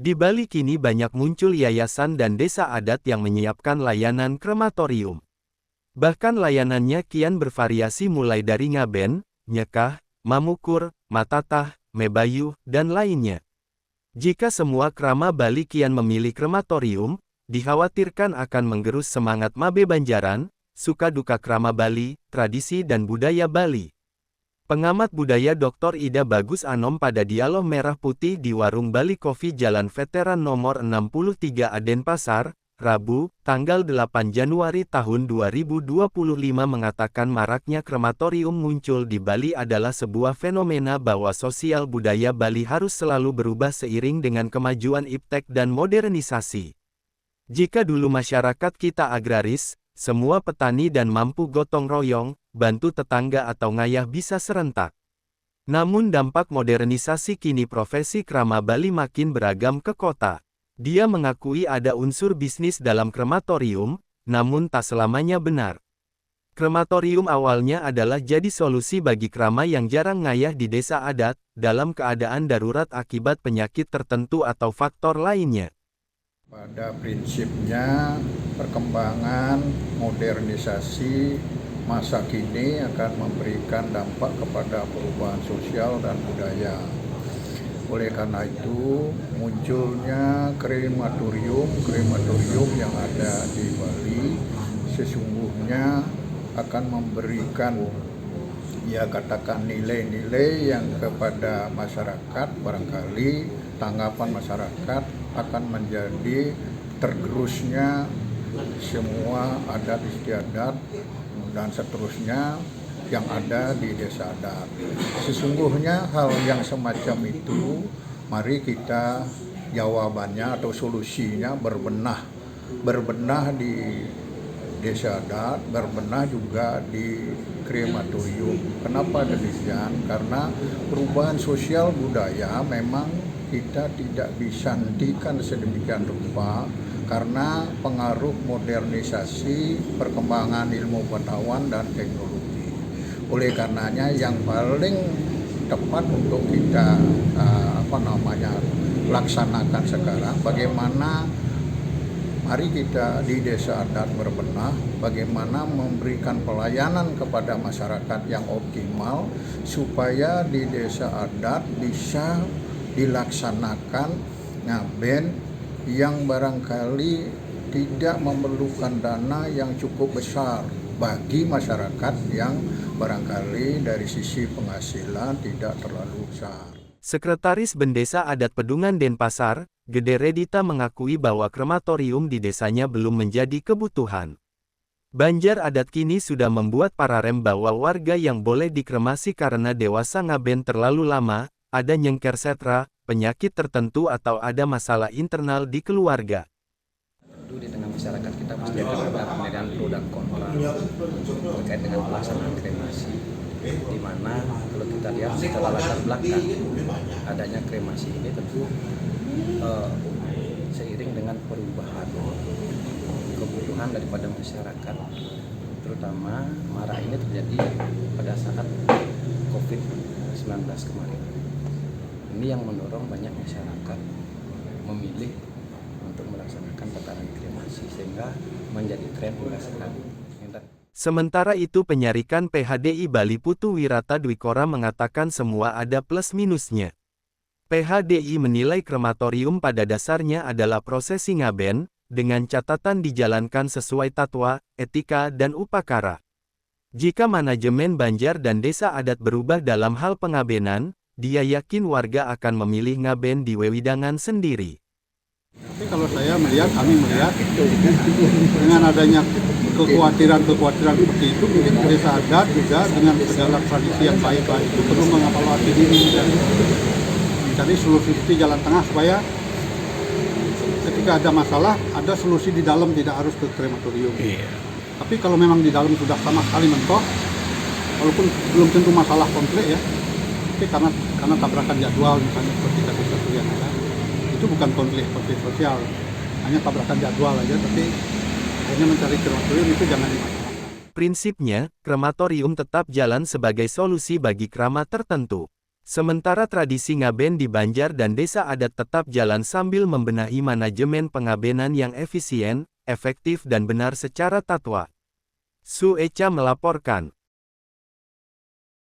Di Bali kini banyak muncul yayasan dan desa adat yang menyiapkan layanan krematorium. Bahkan layanannya kian bervariasi mulai dari ngaben, nyekah, mamukur, matatah, mebayu, dan lainnya. Jika semua krama Bali kian memilih krematorium, dikhawatirkan akan menggerus semangat Mabe Banjaran, suka duka krama Bali, tradisi dan budaya Bali. Pengamat budaya Dr. Ida Bagus Anom pada Dialog Merah Putih di Warung Bali Coffee Jalan Veteran nomor 63 Denpasar, Rabu, tanggal 8 Januari tahun 2025 mengatakan maraknya krematorium muncul di Bali adalah sebuah fenomena bahwa sosial budaya Bali harus selalu berubah seiring dengan kemajuan iptek dan modernisasi. Jika dulu masyarakat kita agraris, semua petani dan mampu gotong royong, bantu tetangga atau ngayah bisa serentak. Namun dampak modernisasi kini profesi krama Bali makin beragam ke kota. Dia mengakui ada unsur bisnis dalam krematorium, namun tak selamanya benar. Krematorium awalnya adalah jadi solusi bagi krama yang jarang ngayah di desa adat, dalam keadaan darurat akibat penyakit tertentu atau faktor lainnya. Pada prinsipnya, perkembangan modernisasi masa kini akan memberikan dampak kepada perubahan sosial dan budaya. Oleh karena itu, munculnya krematorium yang ada di Bali sesungguhnya akan memberikan katakan nilai-nilai yang kepada masyarakat, barangkali tanggapan masyarakat akan menjadi tergerusnya semua adat istiadat dan seterusnya yang ada di desa adat. Sesungguhnya hal yang semacam itu, mari kita jawabannya atau solusinya berbenah di desa adat, berbenah juga di krematorium. Kenapa demikian? Karena perubahan sosial budaya memang kita tidak bisa hentikan sedemikian rupa karena pengaruh modernisasi, perkembangan ilmu pengetahuan dan teknologi. Oleh karenanya yang paling tepat untuk kita laksanakan sekarang, bagaimana mari kita di desa adat berbenah, bagaimana memberikan pelayanan kepada masyarakat yang optimal supaya di desa adat bisa dilaksanakan ngaben yang barangkali tidak memerlukan dana yang cukup besar bagi masyarakat yang barangkali dari sisi penghasilan tidak terlalu besar. Sekretaris Bendesa Adat Pedungan Denpasar, Gede Redita mengakui bahwa krematorium di desanya belum menjadi kebutuhan. Banjar adat kini sudah membuat pararem bahwa warga yang boleh dikremasi karena dewasa ngaben terlalu lama, ada nyengker setra, penyakit tertentu atau ada masalah internal di keluarga. Tentu di tengah masyarakat kita pasti akan ada penilaian pro dan kontra terkait dengan pelaksanaan kremasi, di mana kalau kita lihat setelah latar belakang adanya kremasi ini tentu seiring dengan perubahan kebutuhan daripada masyarakat, terutama marak ini terjadi pada saat COVID-19 kemarin. Ini yang mendorong banyak masyarakat memilih untuk melaksanakan tatanan kremasi sehingga menjadi tren hingga sekarang. Sementara itu penyarikan PHDI Bali Putu Wirata Dwikora mengatakan semua ada plus minusnya. PHDI menilai krematorium pada dasarnya adalah prosesi ngaben, dengan catatan dijalankan sesuai tatwa, etika dan upakara. Jika manajemen Banjar dan desa adat berubah dalam hal pengabenan, dia yakin warga akan memilih ngaben di wewidangan sendiri. Tapi kalau kami melihat dengan adanya kekhawatiran seperti itu, mungkin desa adat juga dengan segala tradisi yang baik-baik itu perlu mengevaluasi diri dan mencari solusi jalan tengah supaya ketika ada masalah, ada solusi di dalam, tidak harus ke krematorium. Tapi kalau memang di dalam sudah sama sekali mentok, walaupun belum tentu masalah konflik ya, tapi karena tabrakan jadwal misalnya seperti kasus-kasus yang ada, itu bukan konflik sosial, hanya tabrakan jadwal aja, tapi hanya mencari krematorium itu jangan dimasalahkan. Prinsipnya, krematorium tetap jalan sebagai solusi bagi krama tertentu. Sementara tradisi ngaben di Banjar dan desa adat tetap jalan sambil membenahi manajemen pengabenan yang efisien, efektif dan benar secara tatwa. Su Echa melaporkan.